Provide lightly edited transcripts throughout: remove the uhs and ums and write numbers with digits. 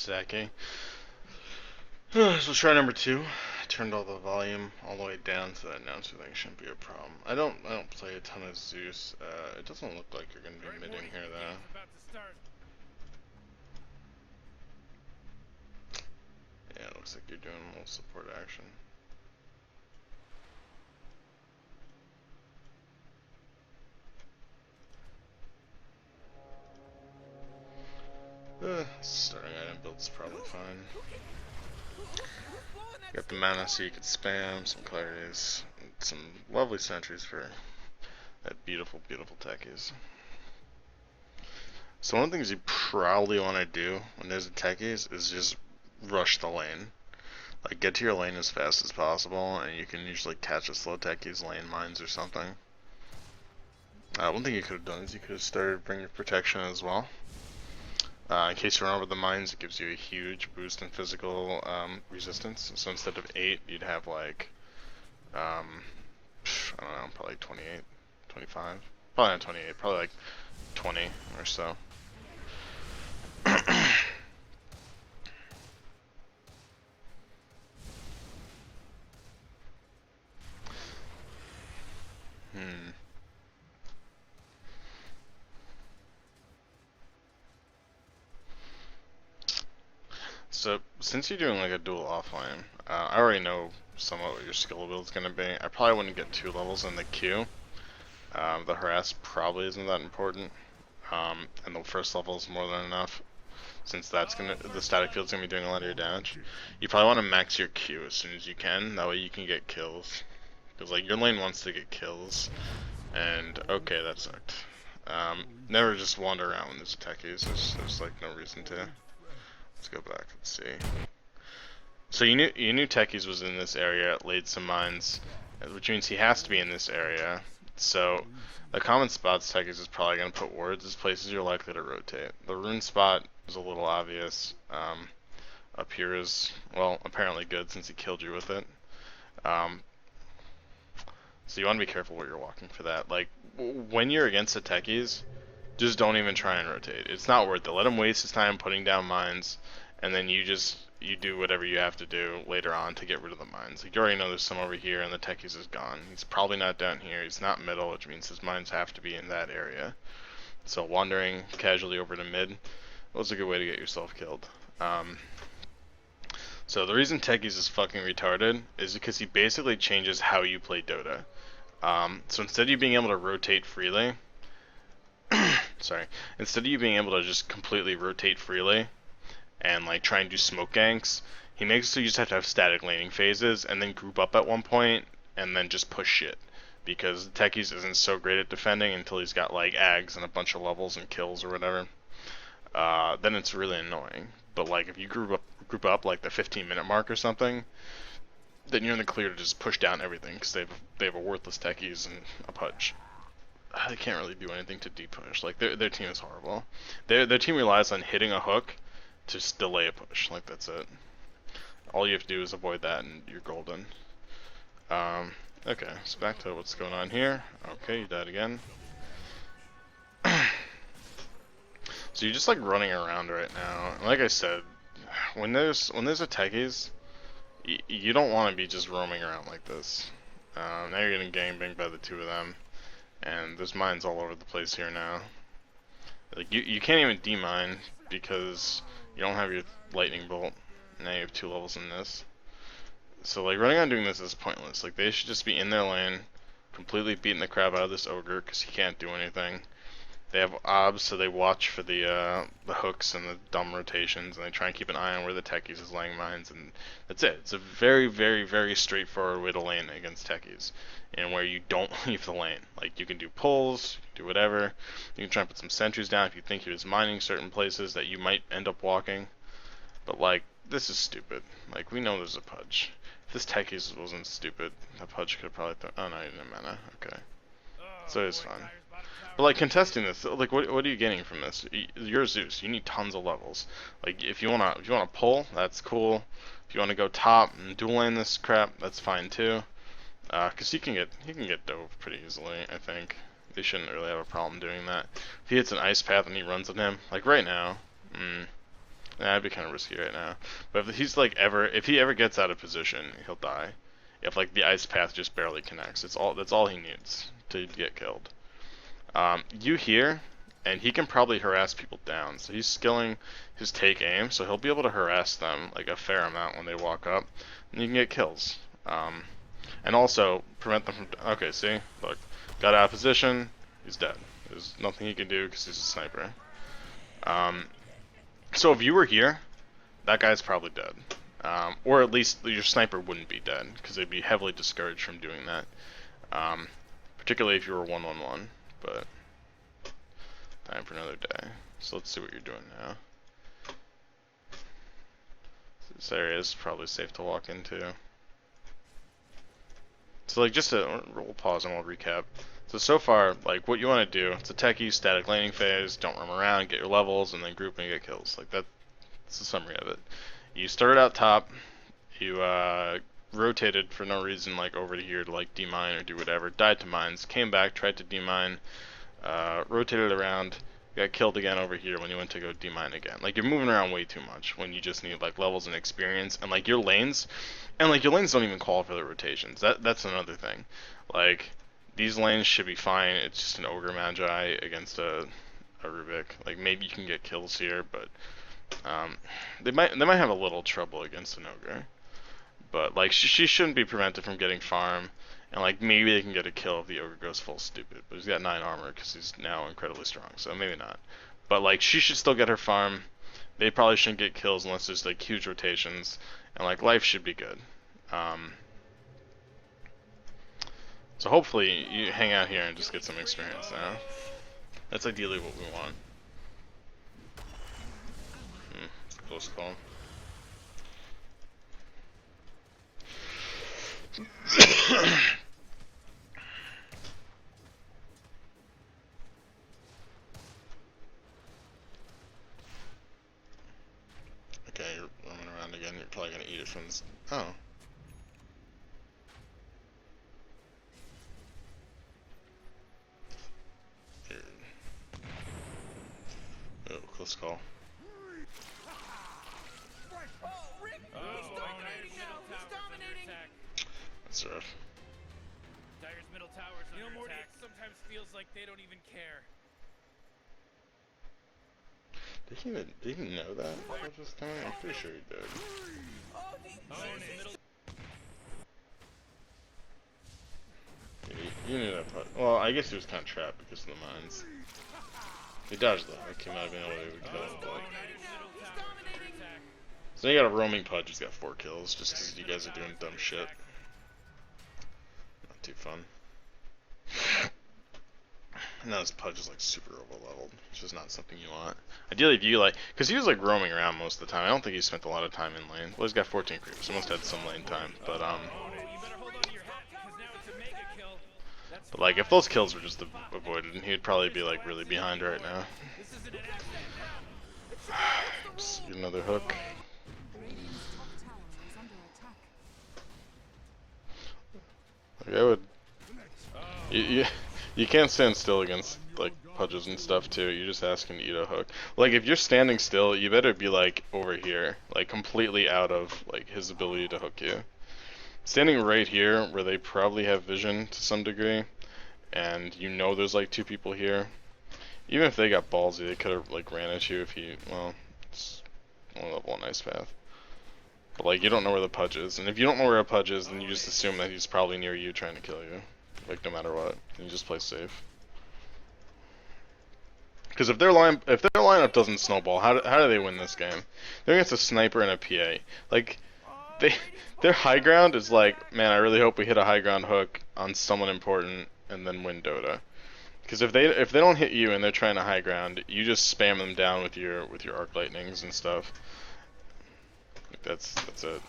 Sakke. So try number two. I turned all the volume all the way down so that announcer thing shouldn't be a problem. I don't play a ton of Zeus. It doesn't look like you're gonna be midding here though. Yeah, it looks like you're doing a little support action. Starting item build's probably fine. Got the mana so you can spam, some clarities, some lovely sentries for that beautiful, beautiful techies. So one of the things you probably want to do when there's a techies is just rush the lane. Like, get to your lane as fast as possible, and you can usually catch a slow techies, lane mines, or something. One thing you could have done is you could have started bringing protection as well. In case you run over the mines, it gives you a huge boost in physical resistance. So instead of 8, you'd have like, I don't know, probably like 28, 25. Probably not 28, probably like 20 or so. So, since you're doing like a dual offlane, I already know somewhat what your skill build is going to be. I probably wouldn't get 2 levels in the Q. The harass probably isn't that important, and the first level is more than enough, since the static field's going to be doing a lot of your damage. You probably want to max your Q as soon as you can, that way you can get kills. Because like, your lane wants to get kills, and okay, that sucked. Never just wander around when there's techies, there's like no reason to. Let's go back and see. So you knew Techies was in this area, laid some mines, which means he has to be in this area. So the common spots Techies is probably going to put wards as places you're likely to rotate. The rune spot is a little obvious. Up here is, well, apparently good since he killed you with it. So you want to be careful where you're walking for that. Like, when you're against the Techies, just don't even try and rotate. It's not worth it. Let him waste his time putting down mines, and then you do whatever you have to do later on to get rid of the mines. Like, you already know there's some over here, and the techies is gone. He's probably not down here. He's not middle, which means his mines have to be in that area. So wandering casually over to mid was a good way to get yourself killed. So the reason techies is fucking retarded is because he basically changes how you play Dota. So instead of you being able to rotate freely, instead of you being able to just completely rotate freely and like try and do smoke ganks, he makes it so you just have to have static laning phases and then group up at one point and then just push shit. Because Techies isn't so great at defending until he's got like ags and a bunch of levels and kills or whatever. Then it's really annoying. But like if you group up like the 15-minute mark or something, then you're in the clear to just push down everything because they have a worthless Techies and a Pudge. They can't really do anything to de-push. Like, their team is horrible. Their team relies on hitting a hook to just delay a push. Like, that's it. All you have to do is avoid that and you're golden. Okay, so back to what's going on here. Okay, you died again. So you're just like running around right now. And like I said, when there's a techies, you don't want to be just roaming around like this. Now you're getting gangbanged by the 2 of them. And there's mines all over the place here now. Like you can't even demine because you don't have your lightning bolt. Now you have 2 levels in this. So like running on doing this is pointless. Like they should just be in their lane, completely beating the crap out of this ogre because he can't do anything. They have obs, so they watch for the hooks and the dumb rotations, and they try and keep an eye on where the techies is laying mines, and that's it. It's a very, very, very straightforward way to lane against techies, and where you don't leave the lane. Like, you can do pulls, do whatever. You can try and put some sentries down if you think he was mining certain places that you might end up walking. But, like, this is stupid. Like, we know there's a Pudge. If this techies wasn't stupid, that Pudge could have probably oh no, he didn't have mana. Okay. So it's fine. But like contesting this, like what are you getting from this? You're Zeus. You need tons of levels. Like if you wanna pull, that's cool. If you wanna go top and dual lane this crap, that's fine too. Cause he can get dove pretty easily. I think they shouldn't really have a problem doing that. If he hits an ice path and he runs at him, like right now, That'd be kind of risky right now. But if he's like if he ever gets out of position, he'll die. If like the ice path just barely connects, that's all he needs to get killed. You here, and he can probably harass people down. So he's skilling his take aim, so he'll be able to harass them like a fair amount when they walk up, and you can get kills. And also prevent them from. Okay, see, look, got out of position, he's dead. There's nothing he can do because he's a sniper. So if you were here, that guy's probably dead. Or at least your sniper wouldn't be dead, because they'd be heavily discouraged from doing that. Particularly if you were 1-1-1, but time for another day. So let's see what you're doing now. This area is probably safe to walk into. So like we'll pause and we'll recap. So far, like what you want to do, it's a techie, static laning phase, don't roam around, get your levels, and then group and get kills. Like that's the summary of it. You started out top, you rotated for no reason like over to here to like demine or do whatever, died to mines, came back, tried to demine, rotated around, got killed again over here when you went to go demine again. Like you're moving around way too much when you just need like levels and experience, and like your lanes don't even call for the rotations. That's another thing. Like these lanes should be fine. It's just an ogre magi against a Rubik. Like maybe you can get kills here, but they might have a little trouble against an ogre. But like she shouldn't be prevented from getting farm, and like maybe they can get a kill if the ogre goes full stupid. But he's got 9 armor because he's now incredibly strong, so maybe not. But like she should still get her farm. They probably shouldn't get kills unless there's like huge rotations, and like life should be good. So hopefully you hang out here and just get some experience now. That's ideally what we want. Close call. Okay, you're roaming around again. You're probably gonna eat it from this. Oh. Oh, close call. That's rough. Dyer's middle tower's under attack. Sometimes feels like they don't even care. Did he know that? I was just coming? I'm pretty sure he did. You knew that part. Well, I guess he was kind of trapped because of the mines. He dodged though. He came out of being able to kill, but... So you got a roaming pudge who's got 4 kills just because you guys are doing dumb shit. Not too fun. Now this pudge is like super over leveled, which is not something you want. Ideally if you like, because he was like roaming around most of the time. I don't think he spent a lot of time in lane. Well, he's got 14 creeps, so he must have had some lane time, but like if those kills were just avoided, he'd probably be like really behind right now. Just get another hook. Like I would, you can't stand still against like pudges and stuff too. You're just asking to eat a hook. Like if you're standing still, you better be like over here, like completely out of like his ability to hook you. Standing right here, where they probably have vision to some degree, and you know there's like 2 people here. Even if they got ballsy, they could have like ran at you if he. Well, it's only level 1 ice path. But like you don't know where the pudge is, and if you don't know where a pudge is, then you just assume that he's probably near you trying to kill you. Like no matter what, you just play safe. Because if their lineup doesn't snowball, how do they win this game? They're against a sniper and a PA. Like their high ground is like, man, I really hope we hit a high ground hook on someone important and then win Dota. Because if they don't hit you and they're trying to high ground, you just spam them down with your arc lightnings and stuff. Like that's it.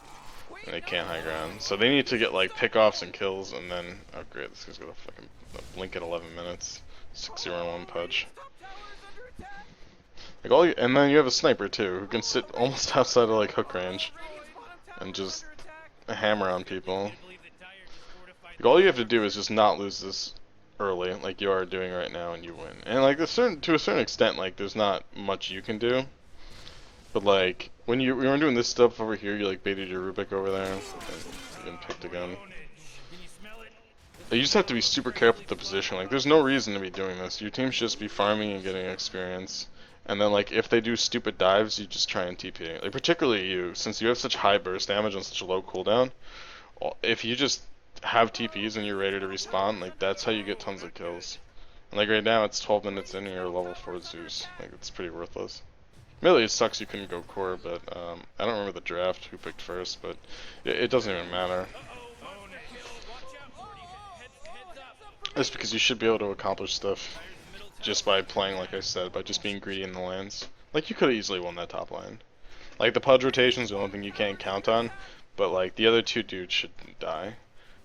And they can't high ground. So they need to get like pickoffs and kills, and then oh great, this guy's got a fucking blink at 11 minutes. 6-0-1 pudge. Like and then you have a sniper too, who can sit almost outside of like hook range and just hammer on people. Like, all you have to do is just not lose this early, like you are doing right now, and you win. And like to a certain extent, like there's not much you can do. But like when you were doing this stuff over here, you like baited your Rubik over there and getting picked again. Can you smell it? You just have to be super careful with the position. Like there's no reason to be doing this. Your team should just be farming and getting experience. And then like if they do stupid dives, you just try and TP. Like particularly you, since you have such high burst damage and such a low cooldown, if you just have TPs and you're ready to respawn, like that's how you get tons of kills. And like right now it's 12 minutes in and you're level 4 Zeus. Like it's pretty worthless. Really, it sucks you couldn't go core, but I don't remember the draft who picked first, but it doesn't even matter. It's because you should be able to accomplish stuff just by playing, like I said, by just being greedy in the lanes. Like you could have easily won that top lane. Like the Pudge rotation is the only thing you can't count on, but like the other two dudes shouldn't die.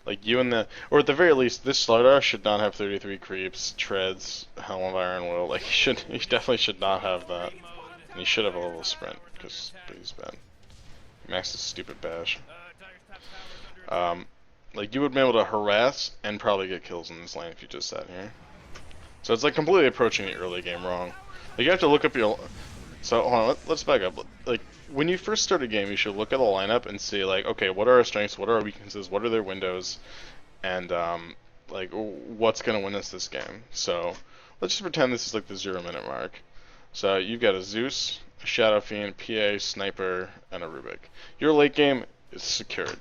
Like you and or at the very least, this Slardar should not have 33 creeps, treads, Helm of Iron Will. Like he definitely should not have that. And he should have a level sprint, because he's bad. Maxed his stupid bash. Like you would be able to harass and probably get kills in this lane if you just sat here. So it's like completely approaching the early game wrong. Like you have to look up your. So hold on, let's back up. Like when you first start a game, you should look at the lineup and see like, okay, what are our strengths, what are our weaknesses, what are their windows, and like what's gonna win us this game. So let's just pretend this is like the 0-minute mark. So you've got a Zeus, a Shadow Fiend, PA, Sniper, and a Rubik. Your late game is secured.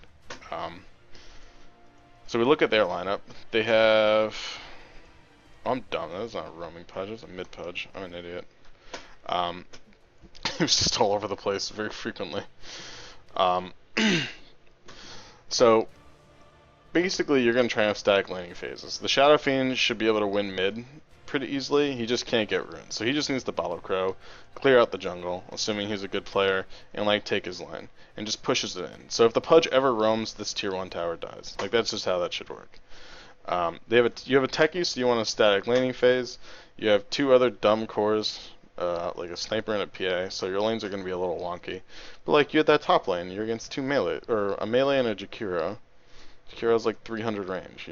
So we look at their lineup. They have. Oh, I'm dumb. That was not a roaming Pudge. That was a mid Pudge. I'm an idiot. He was just all over the place very frequently. So basically, you're gonna try and have static laning phases. The Shadow Fiend should be able to win mid pretty easily. He just can't get runes, so he just needs to Bottle Crow, clear out the jungle, assuming he's a good player, and like take his lane, and just pushes it in. So if the Pudge ever roams, this tier 1 tower dies. Like that's just how that should work. You have a techie, so you want a static laning phase. You have two other dumb cores, like a sniper and a PA, so your lanes are going to be a little wonky. But like you had that top lane, you're against two melee, or a melee and a Jakiro. Jakiro's like 300 range.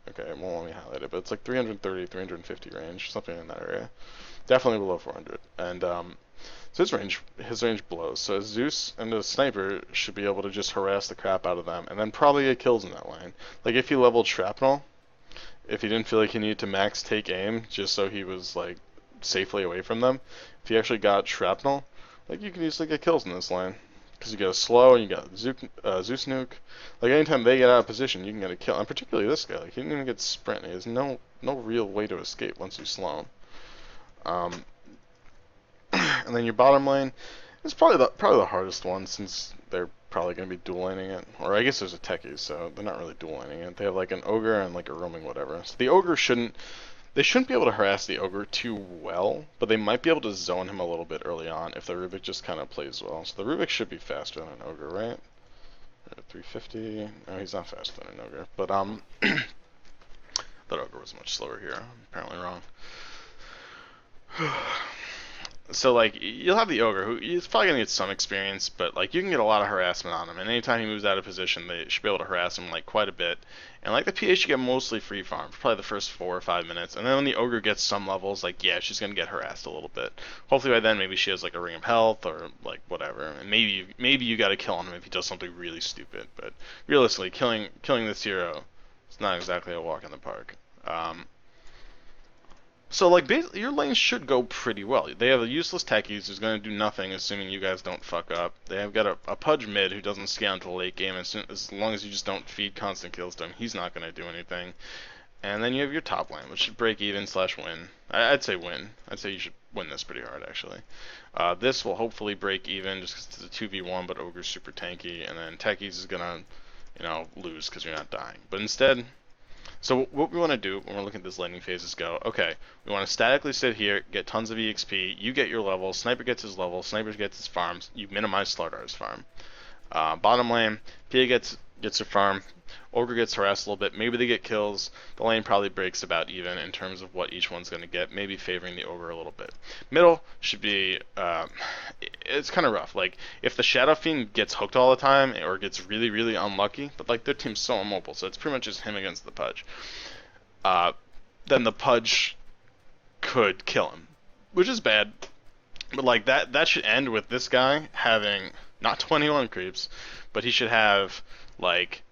Okay, it won't let me highlight it, but it's like 330, 350 range, something in that area. Definitely below 400. And so his range blows. So a Zeus and a Sniper should be able to just harass the crap out of them, and then probably get kills in that lane. Like if he leveled Shrapnel, if he didn't feel like he needed to max take aim just so he was like safely away from them, if he actually got Shrapnel, like you can easily get kills in this lane. Because you got a slow and you got Zeus nuke. Like anytime they get out of position, you can get a kill. And particularly this guy, like he didn't even get sprint. He has no real way to escape once you slow him. And then your bottom lane is probably the hardest one since they're probably going to be dual laning it. Or I guess there's a techie, so they're not really dual laning it. They have like an ogre and like a roaming whatever. So the ogre they shouldn't be able to harass the ogre too well, but they might be able to zone him a little bit early on if the Rubik just kind of plays well. So the Rubik should be faster than an ogre, right? 350. No, he's not faster than an ogre, but that ogre was much slower here. I'm apparently wrong. So like you'll have the ogre who he's probably gonna get some experience, but like you can get a lot of harassment on him, and anytime he moves out of position, they should be able to harass him like quite a bit. And like the PA should get mostly free farm for probably the first 4 or 5 minutes, and then when the ogre gets some levels, like yeah, she's gonna get harassed a little bit. Hopefully by then maybe she has like a ring of health or like whatever, and maybe you gotta kill him if he does something really stupid. But realistically, killing this hero is not exactly a walk in the park. So, like, basically, your lanes should go pretty well. They have a useless techies who's going to do nothing, assuming you guys don't fuck up. They have got a Pudge mid who doesn't scale until the late game. As long as you just don't feed constant kills to him, he's not going to do anything. And then you have your top lane, which should break even / win. I'd say win. I'd say you should win this pretty hard, actually. This will hopefully break even just because it's a 2v1, but Ogre's super tanky. And then techies is going to, lose because you're not dying. But instead... So what we want to do when we're looking at this laning phase is go, okay, we want to statically sit here, get tons of EXP, you get your level, Sniper gets his level, Sniper gets his farms, you minimize Slardar's farm. Bottom lane, PA gets her farm, Ogre gets harassed a little bit, maybe they get kills, the lane probably breaks about even in terms of what each one's going to get, maybe favoring the Ogre a little bit. Middle should be, it's kind of rough, like, if the Shadow Fiend gets hooked all the time, or gets really, really unlucky, but like their team's so immobile, so it's pretty much just him against the Pudge, then the Pudge could kill him, which is bad. But like that should end with this guy having not 21 creeps, but he should have like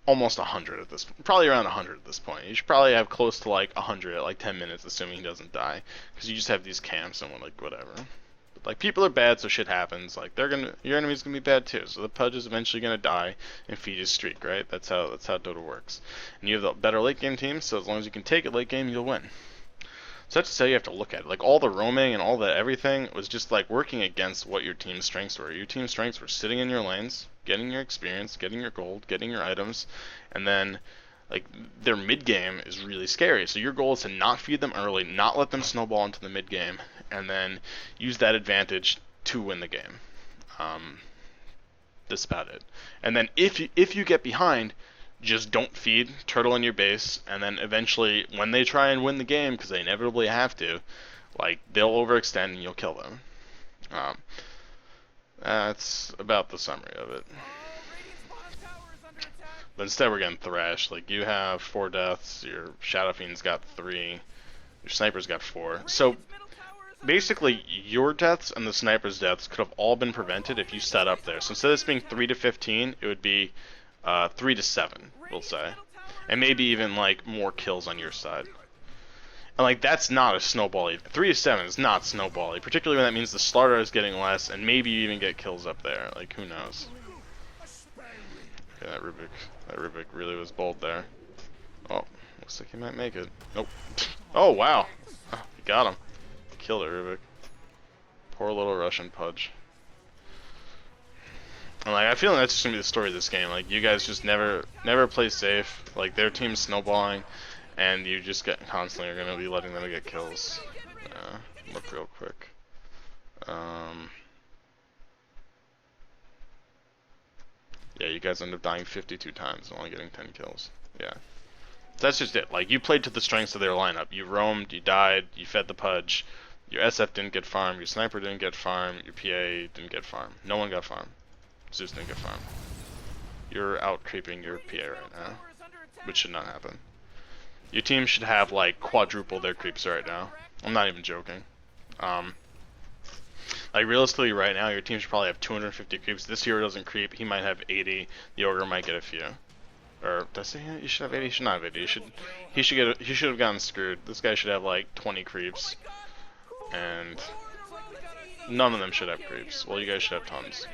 almost 100 at this, probably around 100 at this point. You should probably have close to like 100 at like 10 minutes, assuming he doesn't die, because you just have these camps and like whatever. But like people are bad, so shit happens. Like your enemy's gonna be bad too. So the Pudge is eventually gonna die and feed his streak, right? That's how Dota works. And you have the better late game team, so as long as you can take it late game, you'll win. So that's just how you have to look at it. Like all the roaming and all the everything was just like working against what your team's strengths were. Your team's strengths were sitting in your lanes, getting your experience, getting your gold, getting your items, and then like their mid game is really scary. So your goal is to not feed them early, not let them snowball into the mid game, and then use that advantage to win the game. That's about it. And then if you get behind, just don't feed, turtle in your base, and then eventually, when they try and win the game, because they inevitably have to, like, they'll overextend and you'll kill them. That's about the summary of it. But instead we're getting thrashed. Like, you have 4 deaths, your Shadow Fiend's got 3, your Sniper's got 4. So, basically, your deaths and the Sniper's deaths could have all been prevented if you set up there. So instead of this being 3 to 15, it would be 3 to 7, we'll say, and maybe even like more kills on your side. And like that's not a snowball. 3 to 7 is not snowbally, particularly when that means the starter is getting less, and maybe you even get kills up there. Like who knows? Okay, that Rubik really was bold there. Oh, looks like he might make it. Nope. Oh wow, oh, he got him. Killed it, Rubik. Poor little Russian Pudge. And like I feel like that's just gonna be the story of this game. Like you guys just never play safe. Like their team's snowballing, and you just constantly are gonna be letting them get kills. Look real quick. Yeah, you guys end up dying 52 times and only getting 10 kills. Yeah, that's just it. Like you played to the strengths of their lineup. You roamed, you died, you fed the Pudge. Your SF didn't get farm. Your Sniper didn't get farm. Your PA didn't get farm. No one got farm. Zeus didn't get farm. You're out creeping your PA right now, which should not happen. Your team should have like quadruple their creeps right now. I'm not even joking. Like realistically right now your team should probably have 250 creeps. This hero doesn't creep, he might have 80, the ogre might get a few. Or does he? You should have 80, he should not have 80. He should have gotten screwed. This guy should have like 20 creeps. And none of them should have creeps. Well, you guys should have tons.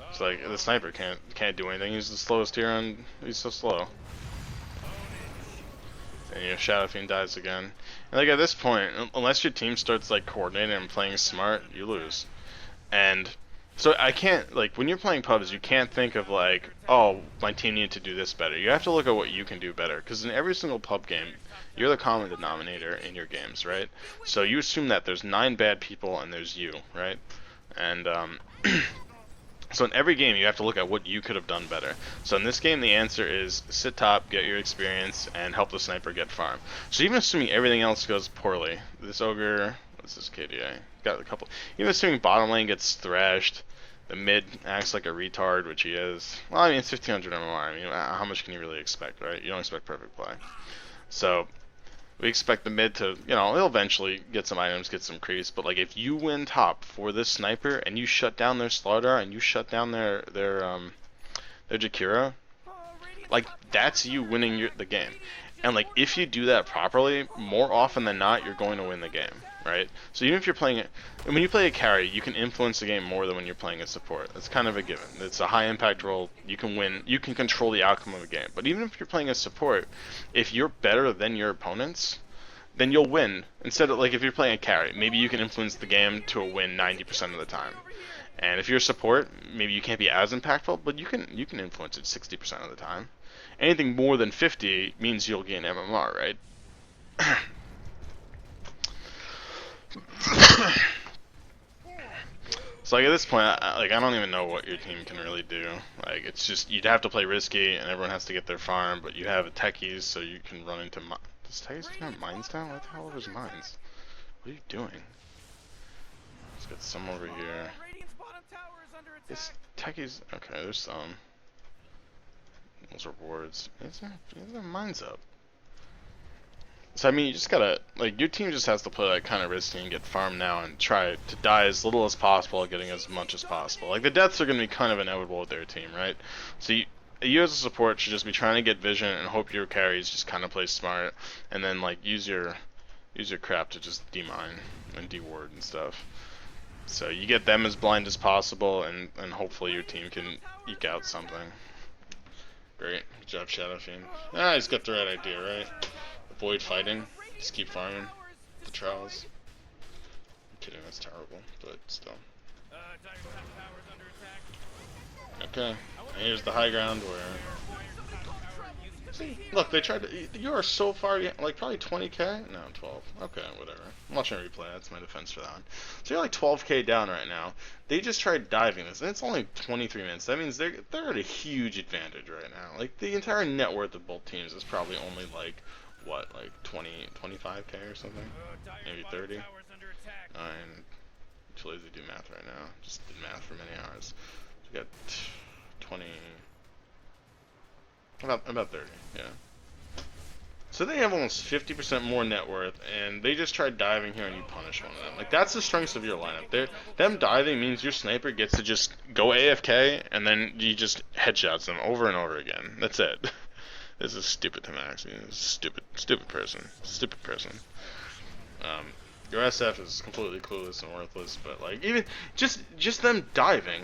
It's like the Sniper can't do anything. He's the slowest hero, and he's so slow. And your Shadow Fiend dies again. And like at this point, unless your team starts like coordinating and playing smart, you lose. And so I can't, like when you're playing pubs, you can't think of like, oh, my team needed to do this better. You have to look at what you can do better. Because in every single pub game, you're the common denominator in your games, right? So you assume that there's 9 bad people and there's you, right? And so in every game, you have to look at what you could have done better. So in this game, the answer is sit top, get your experience, and help the Sniper get farm. So even assuming everything else goes poorly, this ogre, what's this KDA? Got a couple. Even assuming bottom lane gets thrashed, the mid acts like a retard, which he is. Well, I mean, it's 1500 MMR. I mean, how much can you really expect, right? You don't expect perfect play. So we expect the mid to, you know, he'll eventually get some items, get some creeps, but like if you win top for this Sniper and you shut down their Slardar and you shut down their Jakira, like that's you winning the game. And like if you do that properly, more often than not, you're going to win the game, right? So even if you're playing it, when you play a carry, you can influence the game more than when you're playing a support. That's kind of a given. It's a high impact role. You can win. You can control the outcome of a game. But even if you're playing a support, if you're better than your opponents, then you'll win. Instead of like if you're playing a carry, maybe you can influence the game to a win 90% of the time. And if you're a support, maybe you can't be as impactful, but you can influence it 60% of the time. Anything more than 50 means you'll gain MMR, right? So like at this point, I don't even know what your team can really do. Like it's just you'd have to play risky, and everyone has to get their farm. But you have techies, so you can run into. Does techies have mines down? What the hell are mines? What are you doing? Let's get some over here. It's techies. Okay, there's some. Those rewards. Is there mines up? So I mean, you just gotta, like, your team just has to play like kind of risky and get farmed now and try to die as little as possible, getting as much as possible. Like the deaths are gonna be kind of inevitable with their team, right? So you as a support should just be trying to get vision and hope your carries just kind of play smart, and then like use your crap to just demine and deward and stuff. So you get them as blind as possible, and hopefully your team can eke out something. Great, good job, Shadow Fiend. Ah, he's got the right idea, right? Avoid fighting, just keep farming the trials. I'm kidding, that's terrible, but still. Okay, and here's the high ground where... See, look, they tried to... You are so far, like probably 20k? No, 12. Okay, whatever. I'm watching a replay, that's my defense for that one. So you're like 12k down right now. They just tried diving this, and it's only 23 minutes. That means they're at a huge advantage right now. Like, the entire net worth of both teams is probably only like... What, like 25k or something? Maybe 30? I'm too lazy to do math right now. Just did math for many hours. So we got 20... About 30, yeah. So they have almost 50% more net worth, and they just tried diving here and you punish one of them. Like, that's the strengths of your lineup. Them diving means your sniper gets to just go AFK, and then you just headshots them over and over again. That's it. This is stupid to max. Stupid person. Your SF is completely clueless and worthless, but like even just them diving,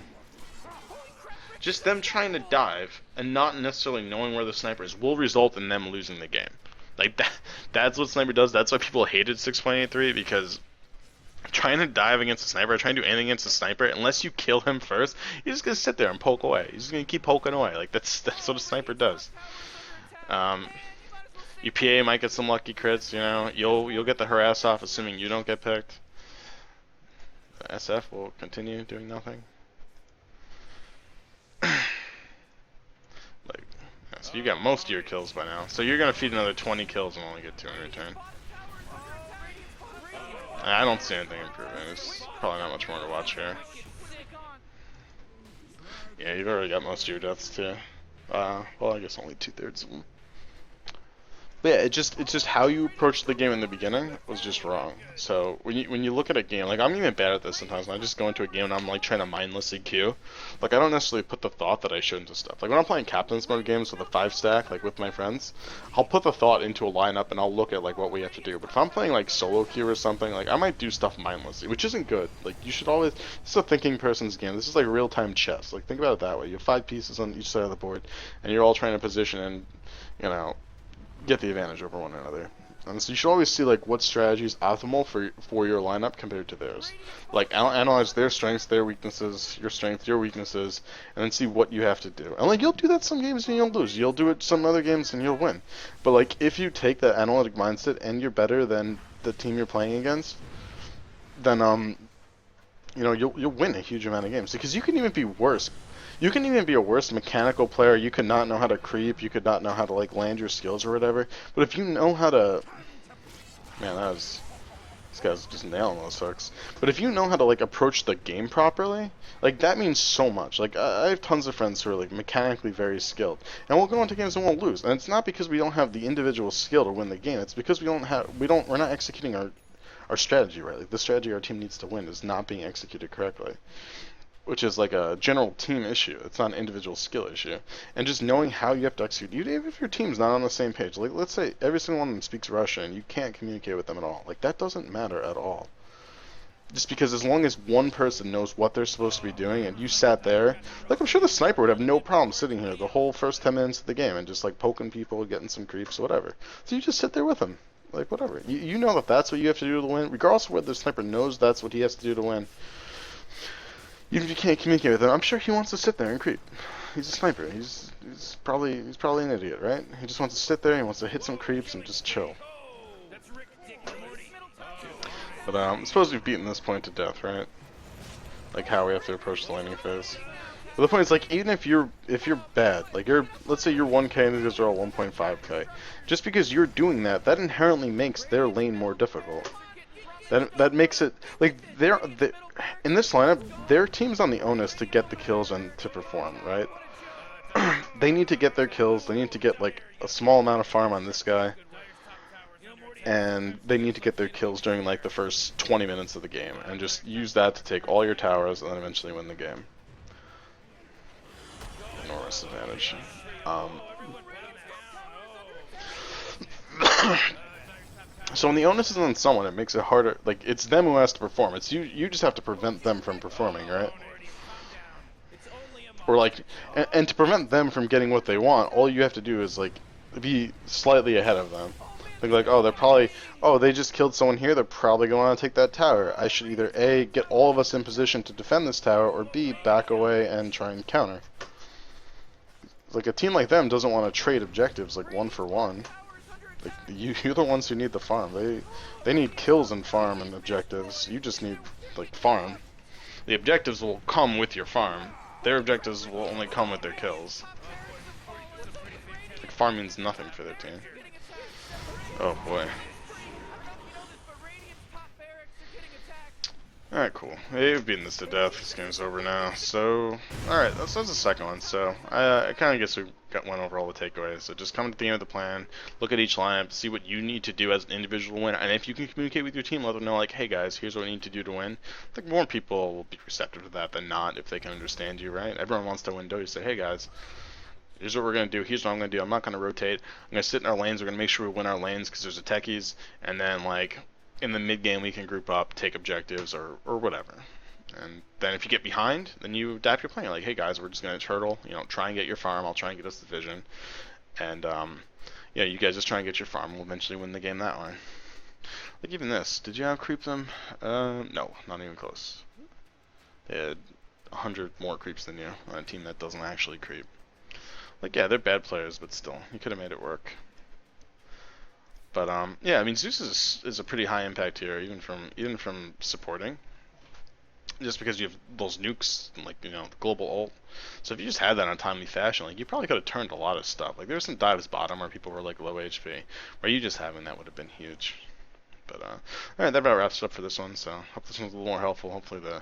just them trying to dive and not necessarily knowing where the sniper is will result in them losing the game. Like that's what sniper does. That's why people hated 6.83, because trying to dive against a sniper, trying to do anything against a sniper, unless you kill him first, you're just gonna sit there and poke away. You're just gonna keep poking away. Like that's what a sniper does. Your PA might get some lucky crits, you know. You'll get the harass off, assuming you don't get picked. The SF will continue doing nothing. Like, so you got most of your kills by now. So you're gonna feed another 20 kills and only get 2 in return. I don't see anything improving. There's probably not much more to watch here. Yeah, you've already got most of your deaths too. Well, I guess only 2/3 of them. But yeah, it's just how you approached the game in the beginning was just wrong. So when you look at a game, like I'm even bad at this sometimes. When I just go into a game and I'm like trying to mindlessly queue, like I don't necessarily put the thought that I should into stuff. Like when I'm playing captain's mode games with a 5-stack, like with my friends, I'll put the thought into a lineup and I'll look at like what we have to do. But if I'm playing like solo queue or something, like I might do stuff mindlessly, which isn't good. Like you should always. This is a thinking person's game. This is like real-time chess. Like think about it that way. You have 5 pieces on each side of the board, and you're all trying to position and, you know, get the advantage over one another. And so you should always see like what strategy is optimal for your lineup compared to theirs. Like analyze their strengths, their weaknesses, your strengths, your weaknesses, and then see what you have to do. And like you'll do that some games and you'll lose. You'll do it some other games and you'll win. But like if you take that analytic mindset and you're better than the team you're playing against, then you know you'll win a huge amount of games, because you can even be worse. You can even be a worse mechanical player. You could not know how to creep. You could not know how to like land your skills or whatever. But if you know how to, man, this guy's just nailing those hooks. But if you know how to like approach the game properly, like that means so much. Like I have tons of friends who are like mechanically very skilled, and we'll go into games and we'll lose. And it's not because we don't have the individual skill to win the game. It's because we're not executing our strategy right. Like the strategy our team needs to win is not being executed correctly, which is like a general team issue. It's not an individual skill issue. And just knowing how you have to execute, even if your team's not on the same page, like let's say every single one of them speaks Russian and you can't communicate with them at all, like that doesn't matter at all. Just because as long as one person knows what they're supposed to be doing and you sat there, like I'm sure the sniper would have no problem sitting here the whole first 10 minutes of the game and just like poking people, getting some creeps, whatever. So you just sit there with them, like whatever. You know that that's what you have to do to win, regardless of whether the sniper knows that's what he has to do to win. Even if you can't communicate with him, I'm sure he wants to sit there and creep. He's a sniper. He's probably an idiot, right? He just wants to sit there. He wants to hit some creeps and just chill. But I'm supposed to be beating this point to death, right? Like how we have to approach the laning phase. But the point is, like, even if you're bad, like let's say you're 1k and these are all 1.5k, just because you're doing that, that inherently makes their lane more difficult. That makes it like in this lineup, their team's on the onus to get the kills and to perform, right? They need to get their kills. They need to get like a small amount of farm on this guy, and they need to get their kills during like the first 20 minutes of the game, and just use that to take all your towers and then eventually win the game. Enormous advantage. So when the onus is on someone, it makes it harder. Like, it's them who has to perform. It's you. You just have to prevent them from performing, right? Or like, and to prevent them from getting what they want, all you have to do is like be slightly ahead of them. Think like, oh, they're probably, oh, they just killed someone here. They're probably going to take that tower. I should either A, get all of us in position to defend this tower, or B, back away and try and counter. Like a team like them doesn't want to trade objectives like one for one. Like you're the ones who need the farm. They need kills and farm and objectives. You just need like farm. The objectives will come with your farm. Their objectives will only come with their kills. Like farm means nothing for their team. Oh boy. Alright, cool. We've beaten this to death. This game's over now. So, alright, that's the second one. So, I kind of guess we went over all the takeaways. So just come to the end of the plan, look at each lineup, see what you need to do as an individual win, and if you can communicate with your team, let them know, like, hey guys, here's what we need to do to win. I think more people will be receptive to that than not if they can understand you, right? Everyone wants to win. Don't you say, hey guys, here's what we're going to do, here's what I'm going to do, I'm not going to rotate, I'm going to sit in our lanes, we're going to make sure we win our lanes because there's a techies, and then, like, in the mid game we can group up, take objectives, or whatever. And then if you get behind, then you adapt your plan. Like, hey guys, we're just going to turtle, you know, try and get your farm, I'll try and get us the vision. And, yeah, you guys just try and get your farm, we'll eventually win the game that way. Like, even this, did you creep them? No, not even close. They had 100 more creeps than you on a team that doesn't actually creep. Like, yeah, they're bad players, but still, you could have made it work. But yeah, I mean, Zeus is a pretty high impact hero, even from supporting. Just because you have those nukes, like, you know, the global ult. So if you just had that in a timely fashion, like, you probably could have turned a lot of stuff. Like, there were some dives bottom where people were like low HP, where you just having that would have been huge. But all right, that about wraps it up for this one. So hope this one's a little more helpful. Hopefully the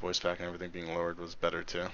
voice pack and everything being lowered was better too.